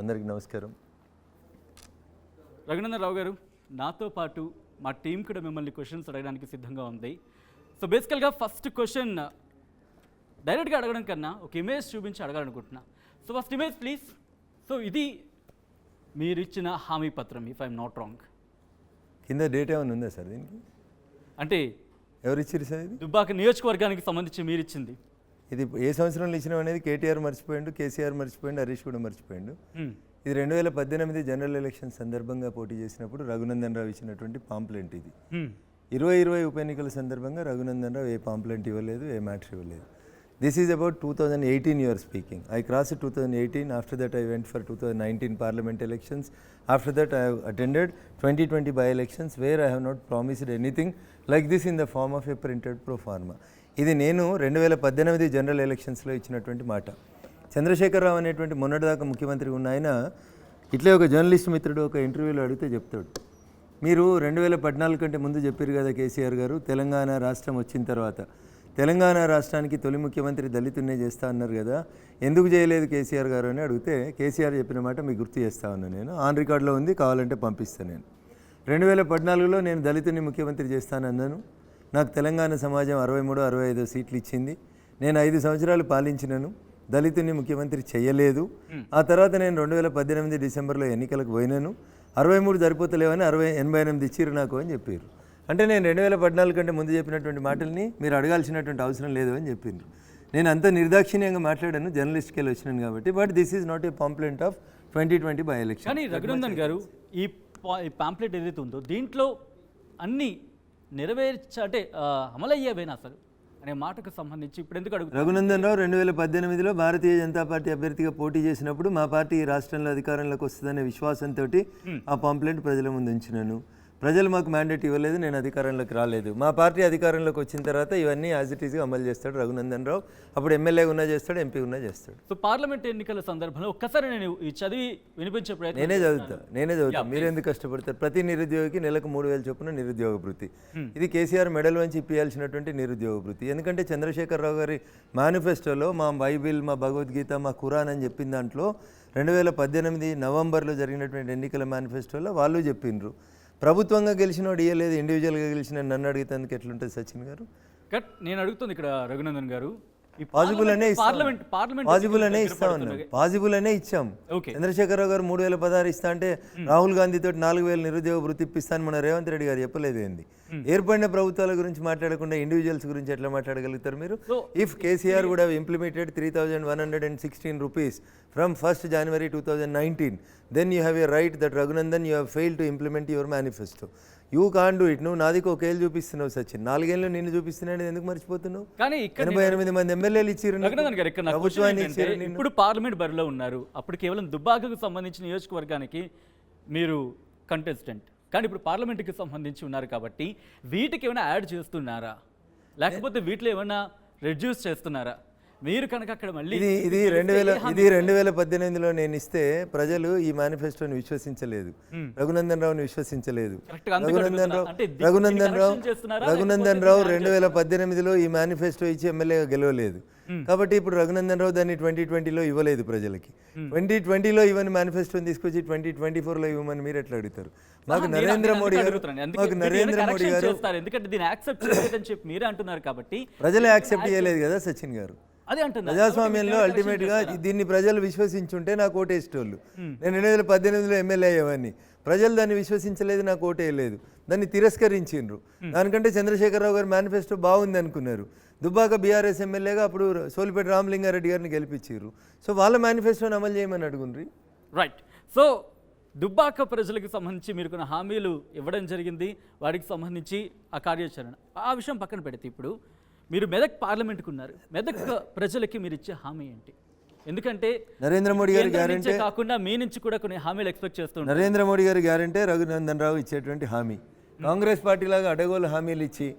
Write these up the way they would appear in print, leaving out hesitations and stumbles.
అందరికీ నమస్కారం. రఘునందన్ రావు గారు, నాతో పాటు మా టీం కూడా మిమ్మల్ని క్వశ్చన్స్ అడగడానికి సిద్ధంగా ఉంది. సో బేసికల్గా ఫస్ట్ క్వశ్చన్ డైరెక్ట్గా అడగడం కన్నా ఒక ఇమేజ్ చూపించి అడగాలనుకుంటున్నా. So first image please. So ఇది మీరు ఇచ్చిన హామీ పత్రం, ఇఫ్ ఐఎమ్ నాట్ రాంగ్. కింద డేట్ ఏమైనా ఉందా సార్ దీనికి? అంటే ఎవరు ఇచ్చారు సార్ ఇది? దుబ్బాక నియోజకవర్గానికి సంబంధించి మీరు ఇచ్చింది. ఇది ఏ సంవత్సరంలో ఇచ్చినాం అనేది కేటీఆర్ మర్చిపోయిండు, కేసీఆర్ మర్చిపోయిండు, హరీష్ కూడా మర్చిపోయిండు. ఇది 2018 జనరల్ ఎలక్షన్ సందర్భంగా పోటీ చేసినప్పుడు రఘునందన్ రావు ఇచ్చినటువంటి పాంప్లెంట్ ఇది. 2020 ఉప ఎన్నికల సందర్భంగా రఘునందన్ రావు ఏ పాంప్లెంట్ ఇవ్వలేదు, ఏ మ్యాటర్ ఇవ్వలేదు. This is about 2018 you are speaking. I crossed 2018. After that I went for 2019 parliament elections. After that I have attended 2020 by-elections where I have not promised anything like this in the form of a printed pro forma. ఇది నేను 2018 general ఎలక్షన్స్లో ఇచ్చినటువంటి మాట. చంద్రశేఖరరావు అనేటువంటి మొన్నటిదాకా ముఖ్యమంత్రి ఉన్న ఆయన ఇట్లే ఒక జర్నలిస్ట్ మిత్రుడు ఒక ఇంటర్వ్యూలో అడిగితే చెప్తాడు, మీరు 2014 కంటే ముందు చెప్పారు కదా కేసీఆర్ గారు, తెలంగాణ రాష్ట్రం వచ్చిన తర్వాత తెలంగాణ రాష్ట్రానికి తొలి ముఖ్యమంత్రి దళితున్నే చేస్తా అన్నారు కదా, ఎందుకు చేయలేదు కేసీఆర్ గారు అని అడిగితే కేసీఆర్ చెప్పిన మాట మీకు గుర్తు చేస్తా ఉన్నాను. నేను ఆన్ రికార్డులో ఉంది, కావాలంటే పంపిస్తాను. నేను 2014లో నేను దళితుని ముఖ్యమంత్రి చేస్తానన్నాను. నాకు తెలంగాణ సమాజం 63-65 సీట్లు ఇచ్చింది. నేను 5 సంవత్సరాలు పాలించినను, దళితుని ముఖ్యమంత్రి చేయలేదు. ఆ తర్వాత నేను 2018 డిసెంబర్లో ఎన్నికలకు పోయినాను. 63 సరిపోతలేవని 88 ఇచ్చిర్రు నాకు అని చెప్పారు. అంటే నేను 2014 కంటే ముందు చెప్పినటువంటి మాటల్ని మీరు అడగాల్సినటువంటి అవసరం లేదు అని చెప్పిండ్రు. నేను అంత నిర్దాక్షిణ్యంగా మాట్లాడాను, జర్నలిస్ట్కి వెళ్ళి వచ్చినాను కాబట్టి. But this is not a pamphlet of 2020 by election. కానీ రఘునందన్ గారు, ఈ పాంప్లెట్ ఏదైతే ఉందో దీంట్లో అన్ని అంటే అమలయ్యేవేనా అసలు అనే మాటకు సంబంధించి ఇప్పుడు ఎందుకు అడుగుతారు? రఘునందన్ రావు 2018లో భారతీయ జనతా పార్టీ అభ్యర్థిగా పోటీ చేసినప్పుడు మా పార్టీ ఈ రాష్ట్రంలో అధికారంలోకి వస్తుందనే విశ్వాసంతో ఆ పాంప్లెంట్ ప్రజల ముందు ఉంచినాను. ప్రజలు మాకు మ్యాండేట్ ఇవ్వలేదు, నేను అధికారంలోకి రాలేదు. మా పార్టీ అధికారంలోకి వచ్చిన తర్వాత ఇవన్నీ యాజ్ ఇట్ ఈస్గా అమలు చేస్తాడు రఘునందన్ రావు. అప్పుడు ఎమ్మెల్యే ఉన్నా చేస్తాడు, ఎంపీ ఉన్నా చేస్తాడు. సో పార్లమెంట్ ఎన్నికల సందర్భంలో ఒక్కసారి నేను ఈ చదివి వినిపించే ప్రయత్నం నేనే చదువుతా. మీరు ఎందుకు కష్టపడతారు? ప్రతి నిరుద్యోగికి నెలకు 3,000 చొప్పున నిరుద్యోగ భృతి. ఇది కేసీఆర్ మెడల్ వంచి ఇప్పియాల్సినటువంటి నిరుద్యోగ భృతి. ఎందుకంటే చంద్రశేఖరరావు గారి మేనిఫెస్టోలో మా బైబిల్, మా భగవద్గీత, మా ఖురాన్ అని చెప్పిన దాంట్లో 2018 నవంబర్లో జరిగినటువంటి ఎన్నికల మేనిఫెస్టోలో వాళ్ళు చెప్పిండ్రు, ప్రభుత్వంగా గెలిచినోడు ఇయ్యలేదు, ఇండివిజువల్గా గెలిచిన నన్ను అడిగితే ఎట్లుంటుంది సచిన్ గారు? కట్ నేను అడుగుతుంది ఇక్కడ రఘునందన్ గారు, పాజిబుల్ అనే ఇచ్చాం. చంద్రశేఖరరావు గారు 3,016 ఇస్తా అంటే రాహుల్ గాంధీ తోటి 4,000 నిరుద్యోగ వృత్తి ఇప్పిస్తాను మన రేవంత్ రెడ్డి గారు చెప్పలేదు. ఏంది ఏర్పడిన ప్రభుత్వాల గురించి మాట్లాడకుండా ఇండివిజువల్స్ గురించి ఎట్లా మాట్లాడగలుగుతారు మీరు? If KCR would have implemented 3,116 rupees from 1st January 2019, then you have a right that Raghunandan you have failed to implement your manifesto. You can do it. నువ్వు నాదికి 1 ఏళ్ళు చూపిస్తున్నావు సచిన్, 4 ఏళ్ళు నిన్ను చూపిస్తున్నాను, ఎందుకు మర్చిపోతున్నావు? కానీ 88 మంది ఎమ్మెల్యేలు ఇచ్చారు, ఇప్పుడు పార్లమెంట్ బరిలో ఉన్నారు. అప్పుడు కేవలం దుబ్బాకకు సంబంధించిన నియోజకవర్గానికి మీరు కంటెస్టెంట్, కానీ ఇప్పుడు పార్లమెంట్కి సంబంధించి ఉన్నారు కాబట్టి వీటికి ఏమైనా యాడ్ చేస్తున్నారా, లేకపోతే వీటిలో ఏమైనా రెడ్యూస్ చేస్తున్నారా? మీరు కనుక అక్కడ మళ్ళీ ఇది 2018లో నేను ఇస్తే ప్రజలు ఈ మేనిఫెస్టోని విశ్వసించలేదు, రఘునందన్ రావుని విశ్వసించలేదు. రఘునందన్ రావు 2018లో ఈ మేనిఫెస్టో ఇచ్చి ఎమ్మెల్యేగా గెలవలేదు. కాబట్టి ఇప్పుడు రఘునందన్ రావు దాన్ని 2020లో ఇవ్వలేదు ప్రజలకి. 2020లో ఇవ్వని మేనిఫెస్టోని తీసుకొచ్చి 2024లో ఇవ్వమని మీరు ఎట్లా అడుగుతారు? మాకు నరేంద్ర మోడీ గారు ఎందుకంటే దీన్ని యాక్సెప్ట్ చేయలేదని చెప్పి మీరే అంటున్నారు కాబట్టి ప్రజలే యాక్సెప్ట్ చేయలేదు కదా సచిన్ గారు. ప్రజాస్వామ్యంలో అల్టిమేట్ గా దీన్ని ప్రజలు విశ్వసించుంటే నాకు ఓటేసేటోళ్ళు. నేను 2018లో ఎమ్మెల్యే అయ్యేవాడిని. ప్రజలు దాన్ని విశ్వసించలేదు, నాకు ఓటేయలేదు, దాన్ని తిరస్కరించిండ్రు. దానికంటే చంద్రశేఖరరావు గారి మేనిఫెస్టో బాగుంది అనుకున్నారు. దుబ్బాక బీఆర్ఎస్ ఎమ్మెల్యేగా అప్పుడు సోలిపేట రామలింగారెడ్డి గారిని గెలిపించారు. సో వాళ్ళ మేనిఫెస్టోని అమలు చేయమని అడుగుండ్రి. రైట్. సో దుబ్బాక ప్రజలకు సంబంధించి మీరు కొన్ని హామీలు ఇవ్వడం జరిగింది, వాటికి సంబంధించి ఆ కార్యాచరణ ఆ విషయం పక్కన పెడితే ఇప్పుడు మీరు మెదక్ పార్లమెంట్కి ఉన్నారు. మెదక్ ప్రజలకి మీరు ఇచ్చే హామీ ఏంటి? ఎందుకంటే నరేంద్ర మోడీ గారి గ్యారెంటీ కాకుండా మీ నుంచి కూడా కొన్ని హామీలు ఎక్స్పెక్ట్ చేస్తున్నారు. నరేంద్ర మోడీ గారి గ్యారెంటీ రఘునందన్ రావు ఇచ్చేటువంటి హామీ. కాంగ్రెస్ పార్టీ లాగా అడగోలు హామీలు ఇచ్చి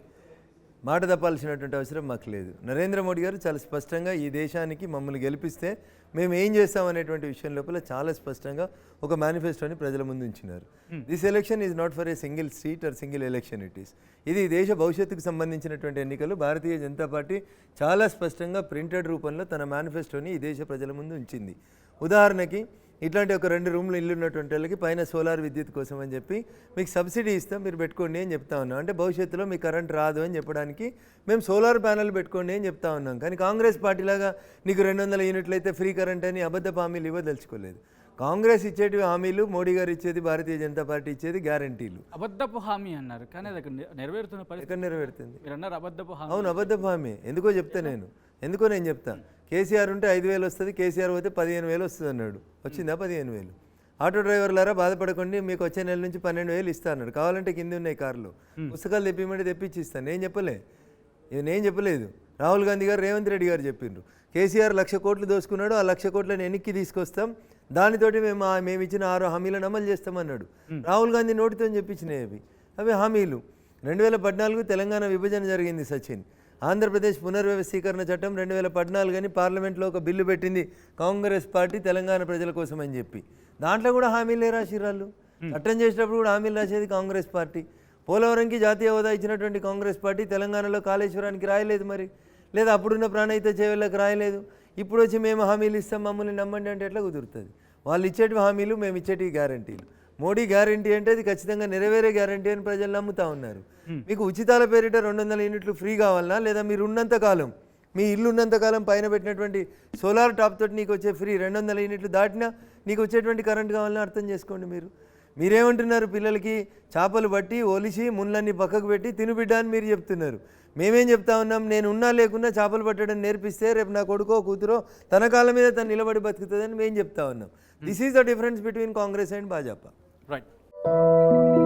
మాట తప్పాల్సినటువంటి అవసరం మాకు లేదు. నరేంద్ర మోడీ గారు చాలా స్పష్టంగా ఈ దేశానికి మమ్మల్ని గెలిపిస్తే మేము ఏం చేస్తామనేటువంటి విషయం లోపల చాలా స్పష్టంగా ఒక మేనిఫెస్టోని ప్రజల ముందు ఉంచినారు. This election is not for a single seat or single election, it is ఇది దేశ భవిష్యత్తుకు సంబంధించినటువంటి ఎన్నికలు. భారతీయ జనతా పార్టీ చాలా స్పష్టంగా ప్రింటెడ్ రూపంలో తన మేనిఫెస్టోని ఈ దేశ ప్రజల ముందు ఉంచింది. ఉదాహరణకి ఇట్లాంటి ఒక 2 రూమ్లు ఇల్లు ఉన్నటువంటి వాళ్ళకి పైన సోలార్ విద్యుత్ కోసం అని చెప్పి మీకు సబ్సిడీ ఇస్తాం, మీరు పెట్టుకోండి అని చెప్తా ఉన్నాం. అంటే భవిష్యత్తులో మీకు కరెంట్ రాదు అని చెప్పడానికి మేము సోలార్ ప్యానెల్ పెట్టుకోండి అని చెప్తా ఉన్నాం. కానీ కాంగ్రెస్ పార్టీలాగా నీకు 200 యూనిట్లు అయితే ఫ్రీ కరెంట్ అని అబద్ధపు హామీలు ఇవ్వదలుచుకోలేదు. కాంగ్రెస్ ఇచ్చేటివి హామీలు, మోడీ గారు ఇచ్చేది, భారతీయ జనతా పార్టీ ఇచ్చేది గ్యారంటీలు. అబద్ధపు హామీ అన్నారు, కానీ అది అక్కడ నెరవేరుతున్న పరిస్థితి ఎక్కడ నెరవేరుతుంది? మీరు అన్నారు అబద్ధపు హామీ. అవును, అబద్ధపు హామీ. ఎందుకో నేను చెప్తా. కేసీఆర్ ఉంటే 5,000 వస్తుంది, కేసీఆర్ పోతే 15,000 వస్తుంది అన్నాడు. వచ్చిందా 15,000? ఆటో డ్రైవర్లారా బాధపడకండి, మీకు వచ్చే నెల నుంచి 12,000 ఇస్తా అన్నాడు. కావాలంటే కింద ఉన్నాయి కార్లు, పుస్తకాలు తెప్పిమంటే తెప్పించి ఇస్తాను. నేను చెప్పలేదు. రాహుల్ గాంధీ గారు, రేవంత్ రెడ్డి గారు చెప్పిండ్రు. కేసీఆర్ 1,00,000 కోట్లు దోసుకున్నాడు, ఆ 1,00,000 కోట్లను వెనక్కి తీసుకొస్తాం, దానితోటి మేము ఇచ్చిన 6 హామీలను అమలు చేస్తామన్నాడు. రాహుల్ గాంధీ నోటితో చెప్పించినవి అవి హామీలు. 2014 తెలంగాణ విభజన జరిగింది సచిన్. ఆంధ్రప్రదేశ్ పునర్వ్యవస్థీకరణ చట్టం 2014 అని పార్లమెంట్లో ఒక బిల్లు పెట్టింది కాంగ్రెస్ పార్టీ తెలంగాణ ప్రజల కోసం అని చెప్పి. దాంట్లో కూడా హామీలే రాసిరాళ్ళు. చట్టం చేసేటప్పుడు కూడా హామీలు రాసేది కాంగ్రెస్ పార్టీ. పోలవరంకి జాతీయ హోదా ఇచ్చినటువంటి కాంగ్రెస్ పార్టీ తెలంగాణలో కాళేశ్వరానికి రాయలేదు మరి, లేదా అప్పుడున్న ప్రాణహిత చేవెళ్ళకి రాయలేదు. ఇప్పుడు వచ్చి మేము హామీలు ఇస్తాం, మమ్మల్ని నమ్మండి అంటే ఎట్లా కుదురుతుంది? వాళ్ళు ఇచ్చేటివి హామీలు, మేము ఇచ్చేటివి గ్యారంటీలు. మోడీ గ్యారంటీ అంటే అది ఖచ్చితంగా నెరవేరే గ్యారంటీ అని ప్రజలు నమ్ముతా ఉన్నారు. మీకు ఉచితాల పేరిట 200 యూనిట్లు ఫ్రీ కావాలన్నా, లేదా మీరు ఉన్నంతకాలం, మీ ఇల్లు ఉన్నంతకాలం పైన పెట్టినటువంటి సోలార్ టాప్ తోటి నీకు వచ్చే ఫ్రీ 200 యూనిట్లు దాటినా నీకు వచ్చేటువంటి కరెంట్ కావాలని అర్థం చేసుకోండి. మీరేమంటున్నారు? పిల్లలకి చేపలు బట్టి ఒలిసి ముళ్ళన్నీ పక్కకు పెట్టి తినుబిడ్డ అని మీరు చెప్తున్నారు. మేమేం చెప్తా ఉన్నాం? నేను ఉన్నా లేకున్నా చేపలు పట్టడం నేర్పిస్తే రేపు నా కొడుకో కూతురో తన కాళ్ళ మీద తను నిలబడి బతుకుతుందని మేము చెప్తా ఉన్నాం. This is the difference between Congress and Bhajapa. Right.